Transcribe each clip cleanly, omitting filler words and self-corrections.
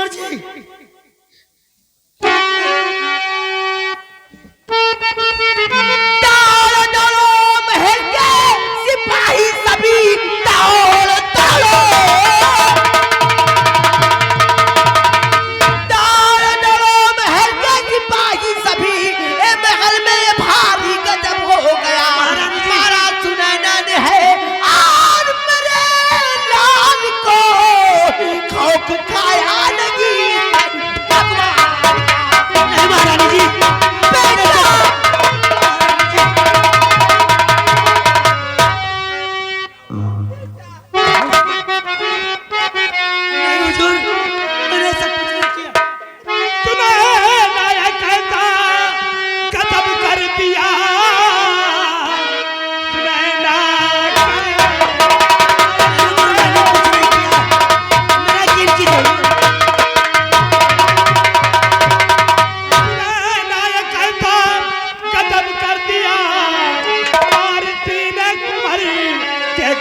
कुंवर जी सिपाही सभी दौड़ दौड़ो महल के सिपाही सभी महल में भारी गजब हो गया। मारा सुनैना ने है और मेरे लाल को खौफ खाया नहीं। महारानी जी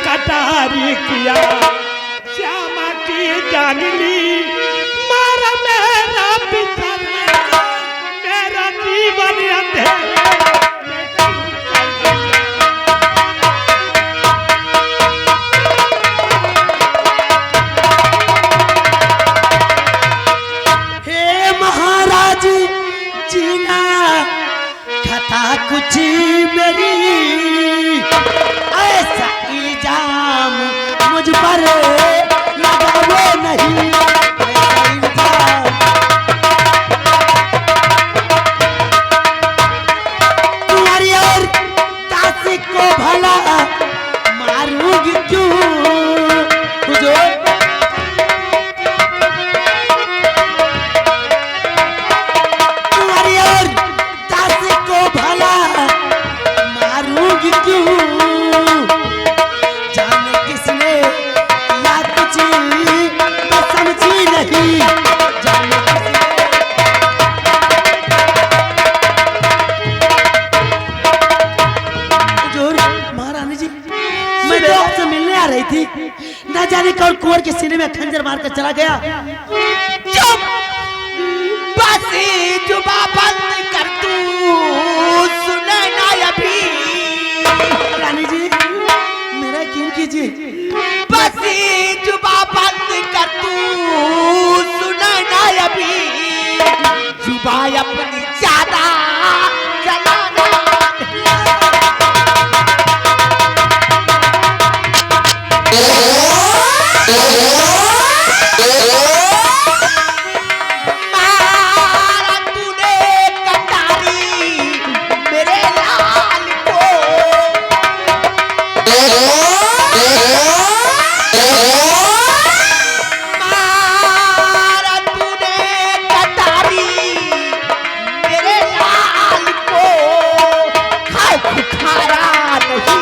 कटारी किया श्यामा की जान ली मारा मेरा पिता मेरा जीवन अंधेरा। हे महाराज जीना खता कुछ मेरी ऐसा इल्जाम मुझ पर लगाओ नहीं। तुम्हारी और दासी को भला मारूंगी क्यों हुजूर? तुम्हारी और दासी को भला मारूंगी क्यों? ना जाने कौन कुंवर के सीने में खंजर मारकर चला गया। चुप बस जुबा बंद कर तू सुनैना अभी। रानी जी मेरा यकीन कीजिए। बस जुबा बंद कर तू सुनैना अभी। जुबा अपनी ज्यादा चलाना मारा तूने कटारी मेरे लाल को। मारा तूने कटारी मेरे लाल को। खौफ खाया नहीं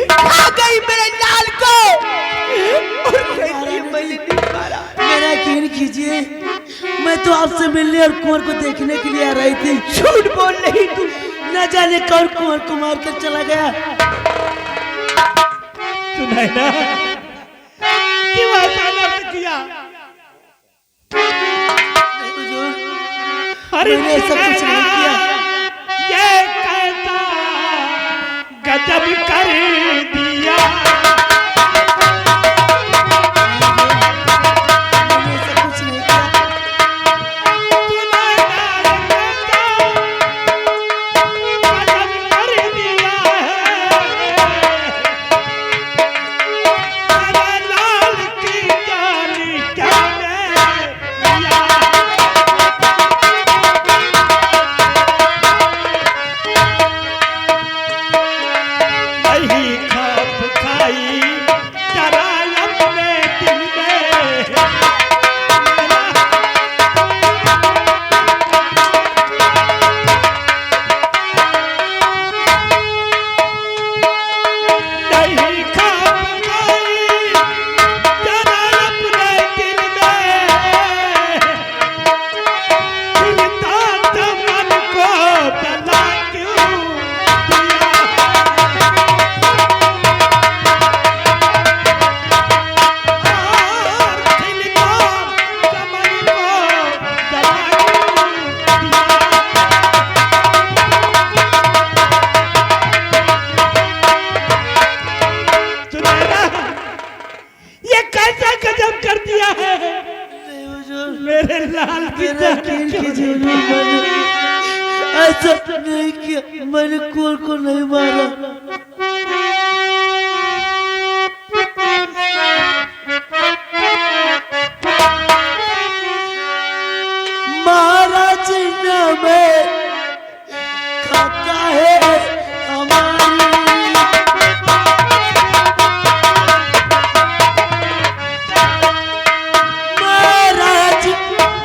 खा गई मेरे लाल को और कहती मैंने नहीं मारा। मेरा यकीन कीजिए मैं तो आपसे मिलने और कुंवर को देखने के लिए आ रही थी। झूठ बोल रही तू। न जाने कौन कुंवर को मार कर चला गया। सुनैना क्यों ऐसा नर्क किया? अरे मैंने सब कुछ नहीं किया। ये कैसा गजब कर दिया। मैंने सब कुछ नहीं किया। नहीं खा ऐसा नहीं किया, मैंने कुंवर को नहीं मारा। महाराज नाम खाता है हमारी, महाराज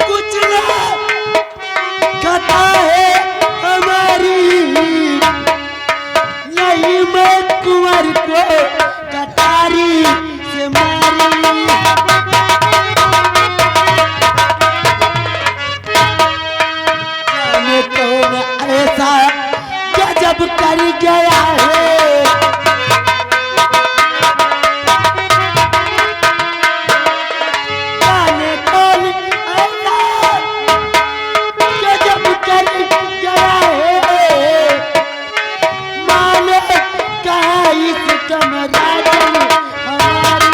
कुछ ना खाता है हमारी, नहीं मैं कुंवर को कटारी से मारी। ऐसा गजब कर गया है, जाने कौन ऐसा गजब कर गया है, माने कहा इस कमराजन हमारी।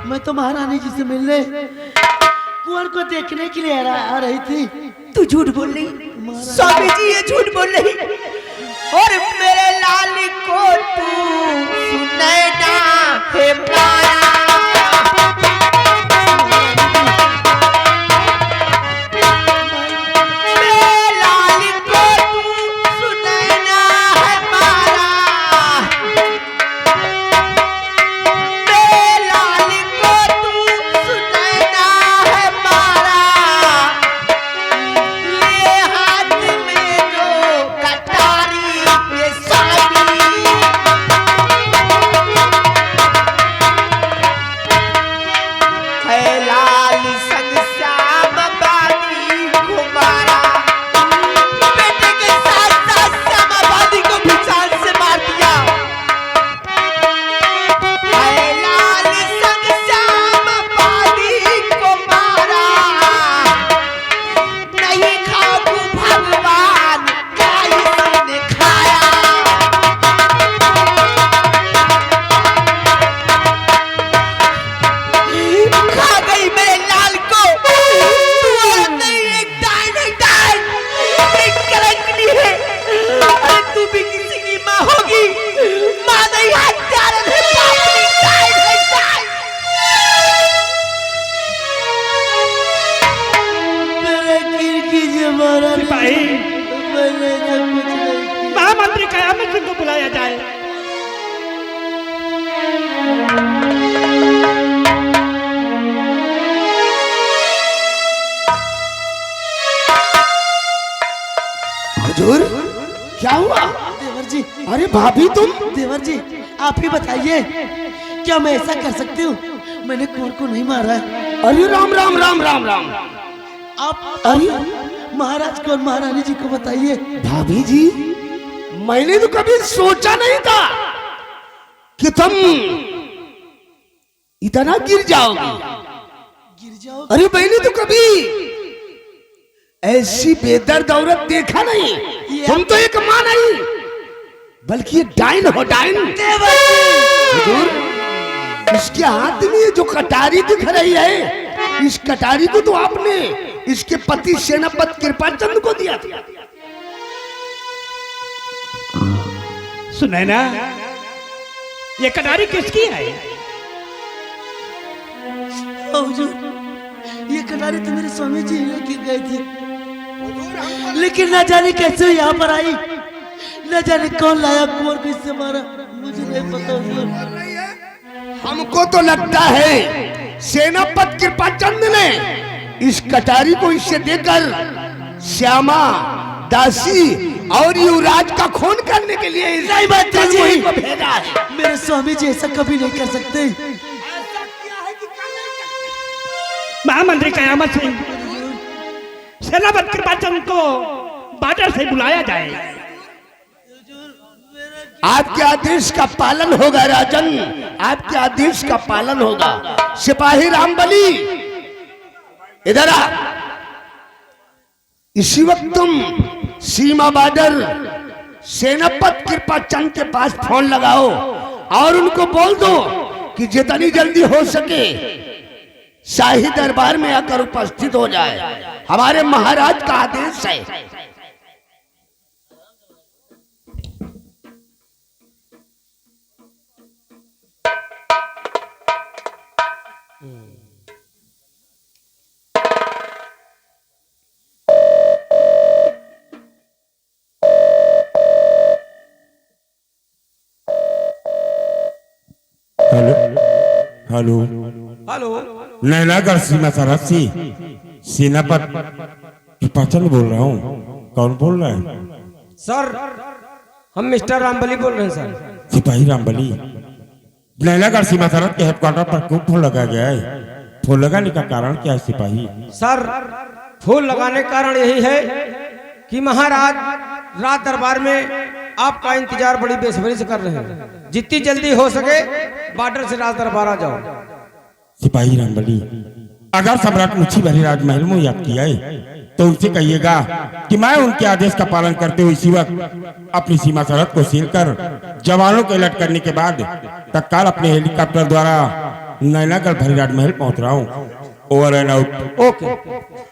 मैं तो महारानी जी से मिलने कुंवर को देखने के लिए आ रही थी। तू झूठ बोल रही स्वामी जी, ये झूठ बोल रही। और मेरे लाल को तू सुनैना है मारा, मेरे लाल को तू सुनैना है मारा, मेरे लाल को तू सुनैना है मारा, ये हाथ में जो कटारी ये सादी, है लाल संग श्याम बादी को मारा, बेटे के साथ साथ श्याम बादी को भी जान से मार दिया। है लाल संग श्याम बादी को मारा, नहीं खाऊ भगवान का इसने खाया। खा गई मेरे लाल को, तू औरत नहीं, एक डायन है, डायन, एक कलंकनी है। अरे तू भी किसी की माँ होगी, माँ नहीं हत्यारन है, पापी डायन है, डायन। मेरे गिर कीजिए महारानी, सिपाही, मैंने ऐसा कुछ नहीं किया। महामंत्री कयामत सिंह को बुलाया जाए। हुजूर क्या हुआ? देवर जी, अरे भाभी तुम? देवर जी आप ही बताइए, क्या मैं ऐसा कर सकती हूँ? मैंने कुंवर को नहीं मारा है। अरे राम राम राम राम राम। आप अरे महाराज को और महारानी जी को बताइए। भाभी जी, मैंने तो कभी सोचा नहीं था कि तुम इतना गिर जाओगी। गिर जाओ? अरे मैंने तो कभी ऐसी बेदर्द औरत देखा नहीं। तुम तो एक माँ नहीं बल्कि ये डाइन हो, डाइन। देवर जी, हुजूर, इसके हाथ में ये जो कटारी दिख रही है, इस कटारी को तो आपने इसके पति सेनापति कृपाचंद को दिया था। सुनैना, ये कटारी किसकी है? हुजूर, ये कटारी तो मेरे स्वामी जी लेके गए थे, लेकिन न जाने कैसे यहाँ पर आई, न जाने कौन लाया कुंवर को इससे मारा, मुझे नहीं पता हुजूर। हमको तो लगता है सेनापति कृपाचंद ने इस कटारी को इससे देकर श्यामा, दासी और युवराज का खून करने के लिए नहीं मंत्री जी, मुहिम को भेजा है। मेरे स्वामी जी ऐसा कभी नहीं कर सकते। महामंत्री कयामत सिंह, सेनापति कृपाचंद को बाजार से बुलाया जाए। आपके आदेश का पालन होगा राजन, आपके आदेश का पालन होगा। सिपाही रामबली, इधर आ। इसी वक्त तुम सीमा बॉर्डर सेनापति कृपाचंद के पास फोन लगाओ और उनको बोल दो कि जितनी जल्दी हो सके शाही दरबार में आकर उपस्थित हो जाए। हमारे महाराज का आदेश है। हेलो हेलो, नैनागढ़ सीमा सरहद से सेनापति पाचन बोल रहा हूँ। कौन बोल रहा है? सर हम मिस्टर रामबली बोल रहे हैं सर। सिपाही रामबली। नैनागढ़ सीमा सरहद के हेडक्वार्टर पर क्यों फूल लगाया गया है? फूल लगाने का कारण क्या है सिपाही? सर फूल लगाने का कारण यही है कि महाराज रात दरबार में आपका इंतजार बड़ी बेसब्री से कर रहे हैं। जितनी जल्दी हो सके बॉर्डर से रात दरबार आ जाओ। सिपाही रामबली, अगर सम्राट मुझी भरे राजमहल में याद किया है तो उनसे कहिएगा कि मैं उनके आदेश का पालन करते हुए इसी वक्त अपनी सीमा सरहद को सील कर जवानों को अलर्ट करने के बाद तत्काल अपने हेलीकॉप्टर द्वारा नैनागढ़ भरे राजमहल पहुंच रहा हूँ। Over and out. ओके।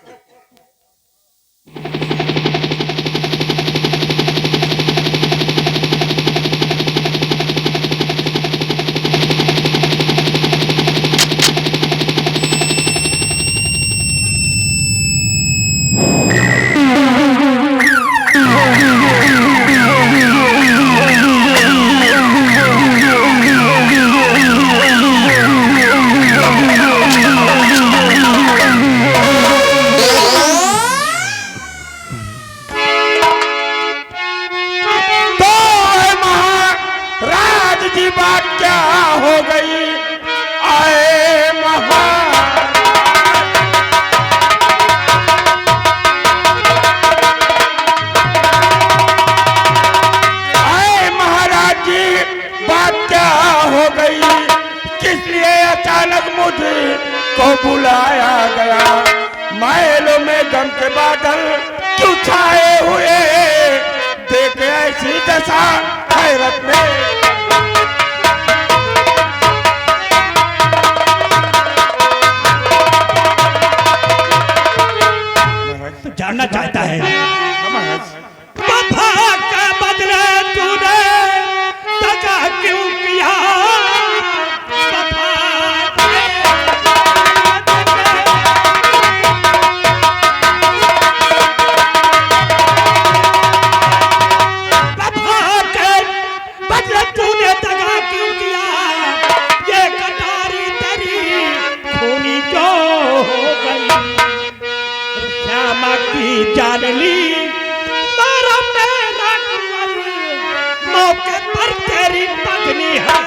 को बुलाया गया, महलों में गम के बादल क्यों छाए हुए, देखे ऐसी दशा हैरत में। जानना चाहता है वफा का बदला तूने दगा क्यों किया? जान ली मारा मेरा कुंवर, मौके पर तेरी पत्नी है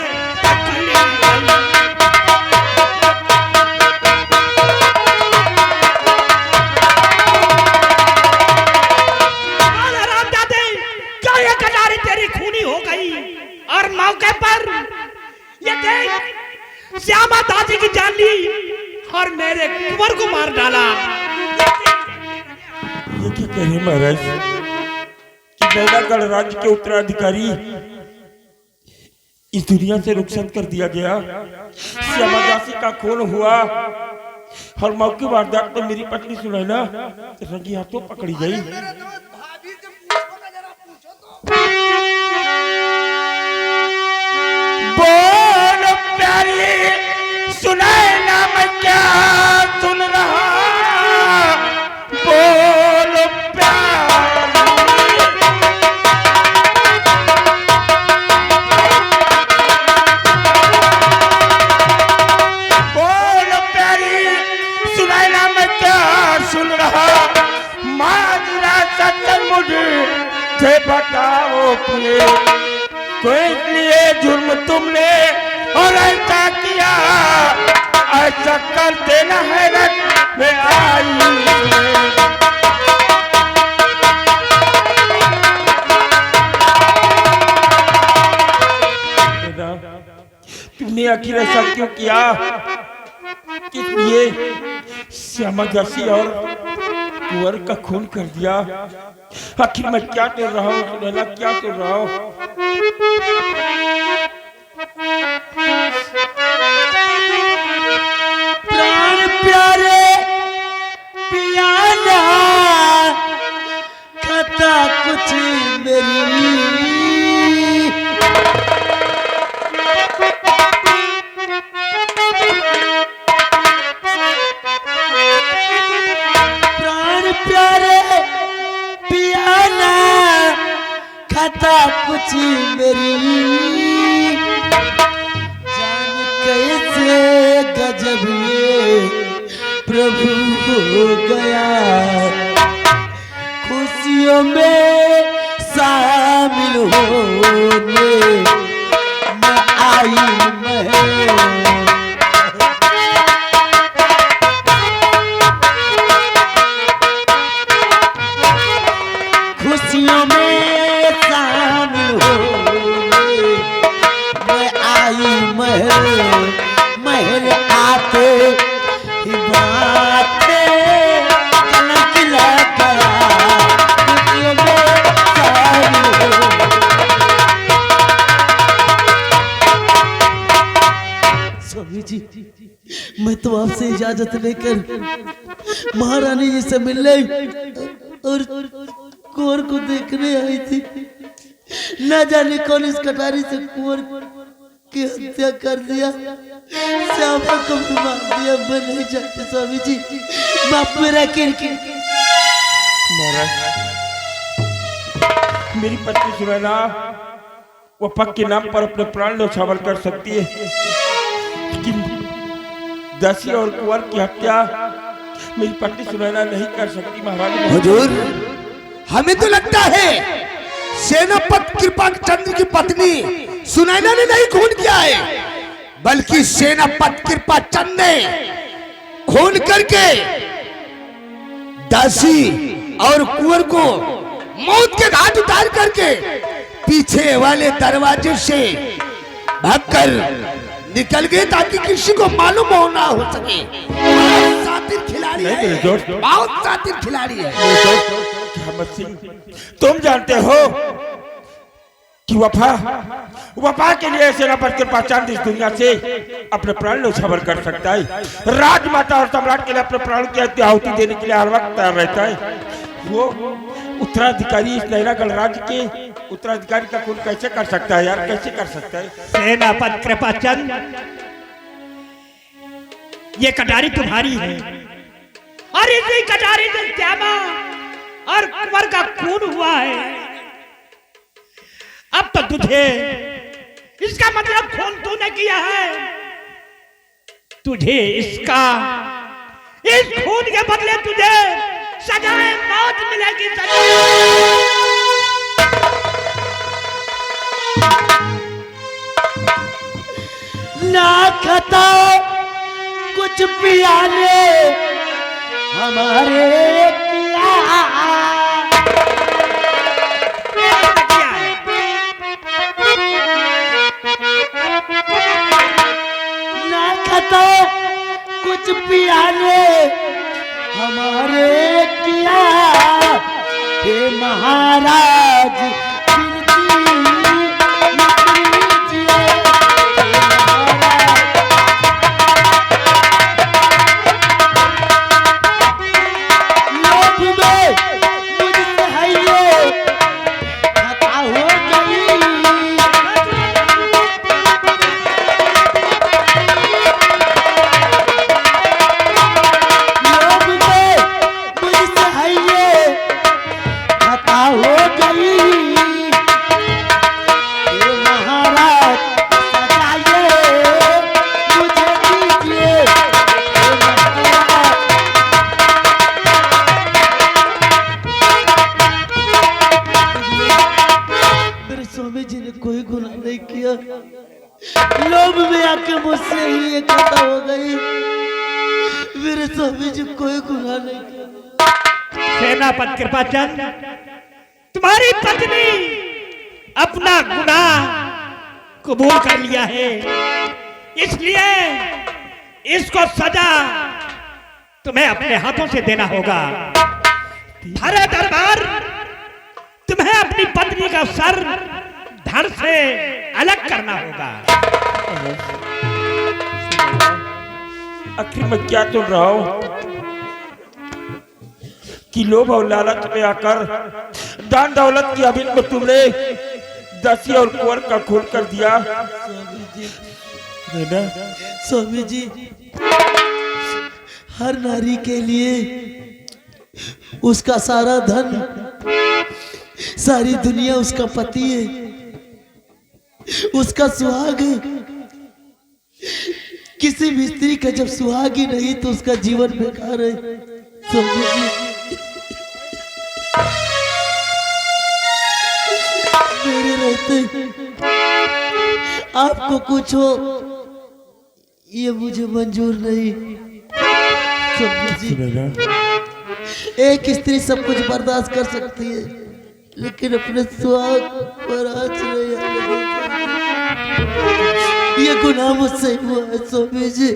रामजादे, क्या ये कटारी तेरी खूनी हो गई? और मौके पर ये देख श्यामा दादी की जान ली और मेरे कुंवर को मार डाला। ये क्या कह रहे महाराज कि नैनागढ़ राज्य के उत्तराधिकारी इस दुनिया से रुखसत कर दिया गया, श्यामा दासी का खून हुआ और मौके वारदात में मेरी पत्नी सुनैना रंगी हाथों पकड़ी गई। बोल प्यारी सुनैना, मैं क्या सुन रहा, बोल प्यारी सुनैना, मैं क्या सुन रहा, माजरा सचमुच से बताओ प्लीज, कोई लिए जुर्म तुमने और ऐसा किया, ऐसा कर देना है रत में आई। तुमने आखिर ऐसा क्यों किया? किस लिए श्यामा दासी और कुंवर का खून कर दिया? आखिर मैं क्या कर रहा हूँ सुनैना, क्या कर रहा हूँ? प्राण प्यारे पियाना खाता कुछ मेरी जान कैसे गजब ये प्रभु हो गया खुशियों में शामिल होने मैं आई मैं खुशियों में शामिल होने मैं आई महल महल आते ही बातें कलक लग गया खुशियों में शामिल हो स्वामी जी मैं तो आपसे इजाजत लेकर महारानी जी से मिलने और कुंवर को देखने आई थी। न जाने कौन इस कटारी से कुंवर की हत्या कर दिया श्यामा को भी मार दिया। मैं नहीं चाहती स्वामी जी बाप मेरा किरकिर महाराज मेरी पत्नी सुनैना वो पग के नाम पर अपने प्राण न्यौछावर कर सकती है लेकिन दासी और कुंवर की हत्या मेरी पत्नी सुनैना नहीं कर सकती महाराज। हुजूर हमें तो लगता है सेनापति कृपा चंद्र की पत्नी सुनैना ने नहीं खून किया है बल्कि सेनापति कृपा चंद ने खून करके दासी और कुंवर को मौत के घाट उतार करके पीछे वाले दरवाजे से भागकर निकल गए ताकि किसी को मालूम हो ना हो सके। बहुत शातिर खिलाड़ी है बहुत शातिर खिलाड़ी है। अहमद सिंह तुम जानते हो कि वफा के लिए सेनापति कृपा चंद इस दुनिया से अपने प्राण न्यौछावर कर सकता है। राजमाता और सम्राट के लिए अपने प्राणों की आहुति देने के लिए हर वक्त तैयार रहता है। वो उत्तराधिकारी इस नैना गणराज्य के उत्तराधिकारी का खून कैसे कर सकता है यार कैसे कर सकता है। सेनापति कृपा चंद ये कटारी तुम्हारी है और इसी कटारी से श्यामा और कुंवर का खून हुआ है। अब तो तुझे इसका मतलब खून तूने किया है तुझे इसका इस खून के बदले तुझे सजाए मौत मिलेगी। ना खाता कुछ पिया ने हमारे किया ना खाता कुछ पिया ने हमारे किया हे महाराज लोभ में आके मुझसे ही ये खता हो गई। मेरे स्वामी जी कोई गुनाह नहीं किया। सेनापति कृपा चंद तुम्हारी पत्नी अपना गुनाह कबूल कर लिया है इसलिए इसको सजा तुम्हें अपने हाथों से देना होगा। हरे दरबार तुम्हें अपनी पत्नी का सर धड़ से अलग करना होगा। आखिर मैं क्या सुन रहा हूँ कि लोभ और लालच में आकर दान दौलत की अभिन को तुमने दासी और कुंवर का खून कर दिया। स्वामी जी हर नारी के लिए उसका सारा धन, सारी दुनिया उसका पति है, उसका सुहाग है। किसी भी स्त्री का जब सुहाग ही नहीं तो उसका जीवन बेकार है। मेरे रहते आपको कुछ हो ये मुझे मंजूर नहीं। सुनैना, एक स्त्री सब कुछ बर्दाश्त कर सकती है लेकिन अपने सुहाग पर आँच नहीं आने देती। ये गुनाह मुझसे हुआ है स्वामी जी।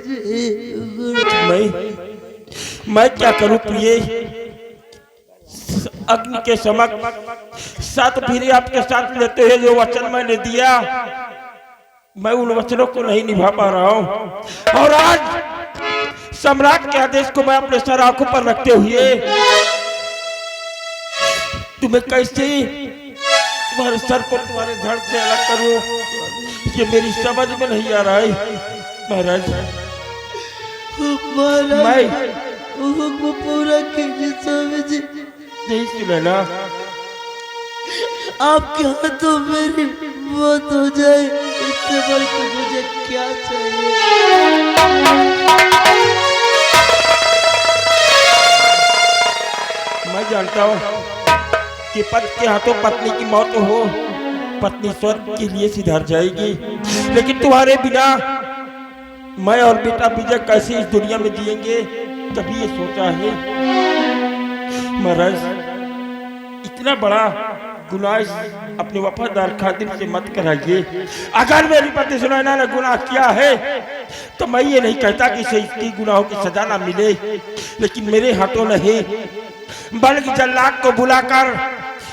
मैं क्या करूं प्रिय? अग्नि के समक्ष सात फेरे आपके साथ लेते हुए जो वचन मैंने दिया, मैं उन वचनों को नहीं निभा पा रहा हूं। और आज सम्राट के आदेश को मैं अपने सर आंखों पर रखते हुए तुम्हें कैसे तुम्हारे सर को तुम्हारे धड़ से अलग करूं, ये मेरी समझ में नहीं आ रहा है। महाराज मैं हुक्म पूरा कीजिए स्वामी जी। नहीं सुनैना, आपके हाथों मेरी मौत हो जाए इससे बढ़ के मुझे क्या चाहिए। मैं जानता हूँ कि पति के हाथों पत्नी की मौत हो, पत्नी स्वर्ग के लिए सिधार जाएगी, लेकिन तुम्हारे बिना मैं और बेटा विजय कैसे इस दुनिया में जिएंगे, कभी ये सोचा है? महाराज इतना बड़ा गुनाह अपने वफादार खादिम से मत कराइए। अगर मेरी पति सुनैना ने गुनाह किया है तो मैं ये नहीं कहता कि इसे इसकी गुनाहों की सजा ना मिले, लेकिन मेरे हाथों नहीं बल्कि जल्लाद को बुलाकर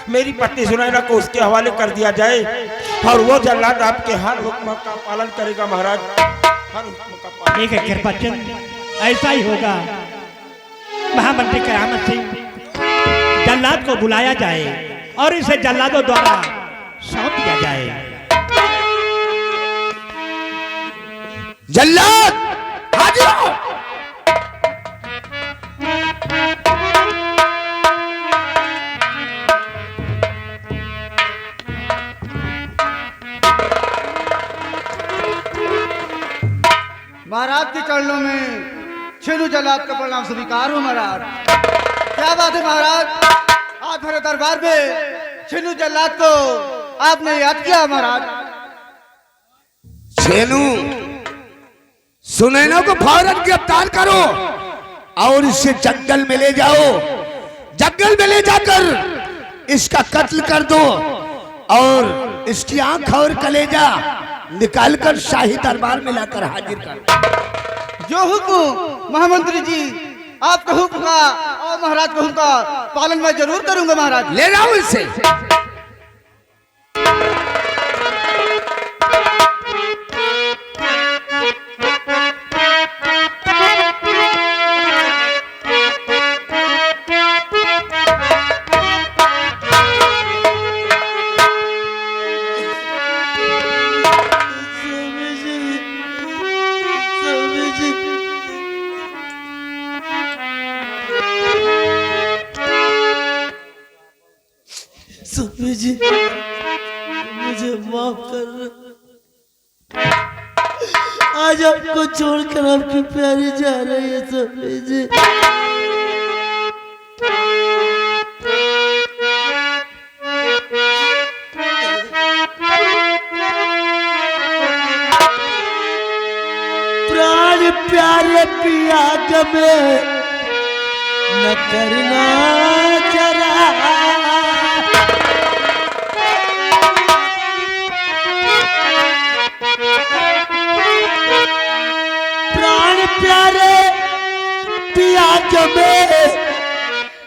मेरी पत्नी सुनैना को उसके हवाले कर दिया जाए और वो जल्लाद आपके हर हुक्म का पालन करेगा। महाराज हर हुक्म का पालन। ठीक है कृपाचंद, ऐसा ही होगा। महामंत्री कयामत सिंह जल्लाद को बुलाया जाए और इसे जल्लादों द्वारा सौंप दिया जाए। जल्लाद हाजिर हो। महाराज के चरणों में छेनू जल्लाद का प्रणाम स्वीकार हो। महाराज क्या बात है महाराज, आज हमारे दरबार में छेनू जल्लाद को आपने याद किया। महाराज छेनू सुनैना को फौरन गिरफ्तार करो और इसे जंगल में ले जाओ। जंगल में ले जाकर इसका कत्ल कर दो और इसकी आंख और कलेजा निकालकर शाही दरबार में लाकर हाजिर कर। जो हुक्म महामंत्री जी आपका हुक्म का और महाराज का हुक्म का पालन मैं जरूर करूंगा। महाराज ले जाओ इसे। स्वामी जी मुझे माफ कर। आज आपको छोड़कर आपकी प्यारी जा रही है स्वामी जी। प्राण प्यारे पिया गमे न करना जरा। प्यारे पिया जबे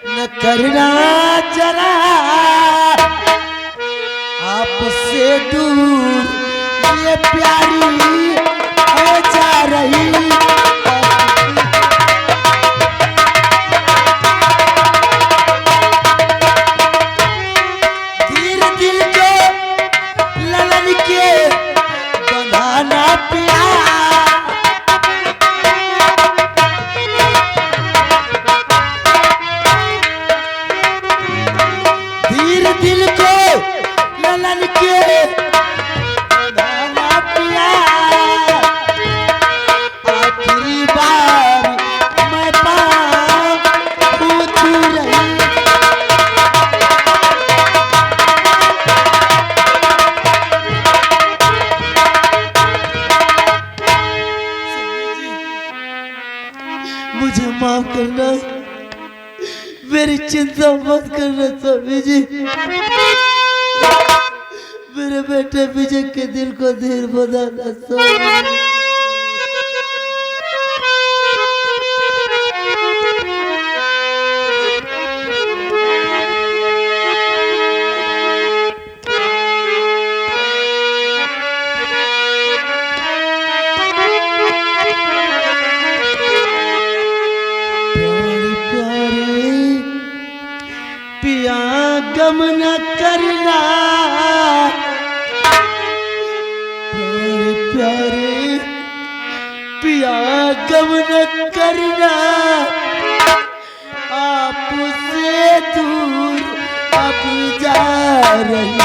न करना जरा। आपसे दूर ये प्यारी जा रही। धीरे दिल के ललन के बंधाना पिया। मुझे माफ करना, मेरी चिंता मत करना स्वामी जी। मेरे बेटे विजय के दिल को धीर बधाना स्वामी जी। गम न करना प्यारे, पिया गम न करना, आपसे दूर अब जा रही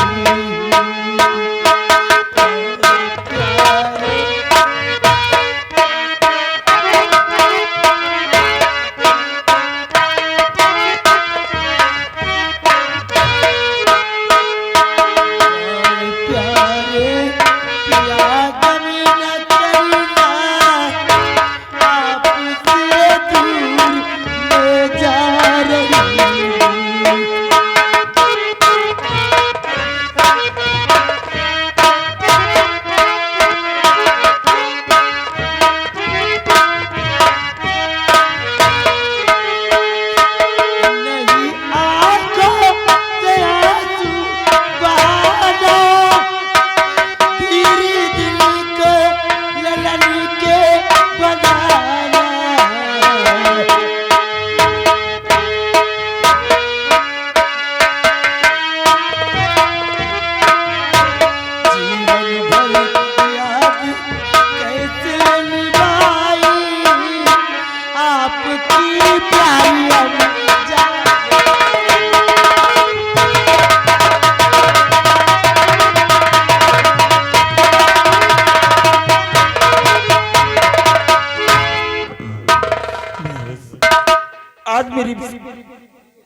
आज मेरी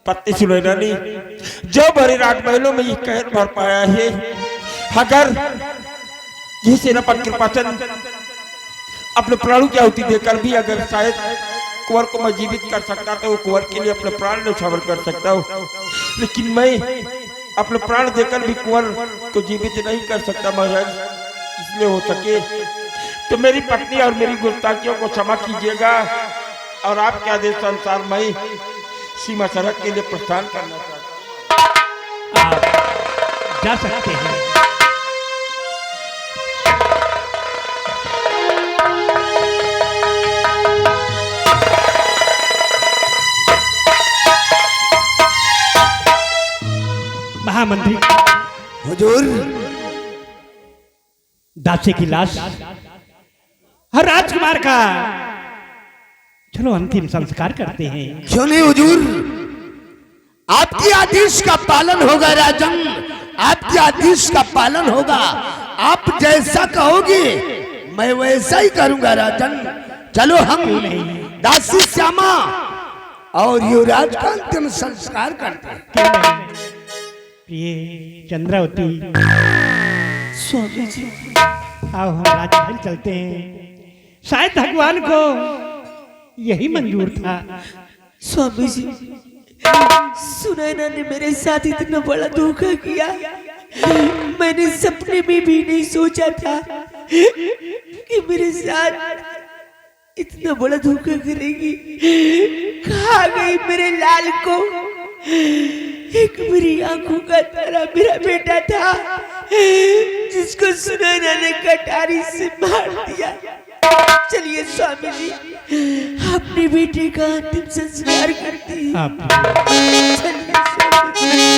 पत्नी सुनैना ने जो बड़े राजमहलों में ये कहर भर पाया है, अगर ये सेनापति कृपाचंद अपने प्राणों की आहुति देकर भी अगर शायद कुंवर को मैं जीवित कर सकता तो वो कुंवर के लिए अपने प्राण न्यौछावर कर सकता हूँ, लेकिन मैं अपने प्राण देकर भी कुंवर को जीवित नहीं कर सकता महाराज। इसलिए हो सके तो मेरी पत्नी और मेरी गुस्ताखियों को क्षमा कीजिएगा और आपके आदेश अनुसार मैं सीमा सरहद के लिए प्रस्थान करना चाहता हूँ। आप जा सकते हैं। महामंत्री हुजूर, दासे की लाश हर राजकुमार का चलो अंतिम संस्कार करते हैं। क्यों नहीं हुजूर, आपके आदेश का पालन होगा राजन, आपके आदेश का पालन होगा। आप जैसा कहोगे मैं वैसा ही करूंगा राजन। चलो हम दासी श्यामा और युवराज का अंतिम संस्कार करते हैं। प्रिय चंद्रावती, स्वामी जी आओ हम राजमहल चलते हैं। शायद भगवान को यही मंजूर था। स्वामी जी, सुनैना ने मेरे साथ इतना बड़ा धोखा किया, मैंने सपने में भी नहीं सोचा था कि मेरे साथ इतना बड़ा धोखा करेगी। कहा गई मेरे लाल को, एक मेरी आंखों का तारा मेरा बेटा था जिसको सुनैना ने कटारी से मार दिया। चलिए स्वामी जी, अपने बेटे का अंतिम संस्कार करते हैं। आप चलिए स्वामी जी।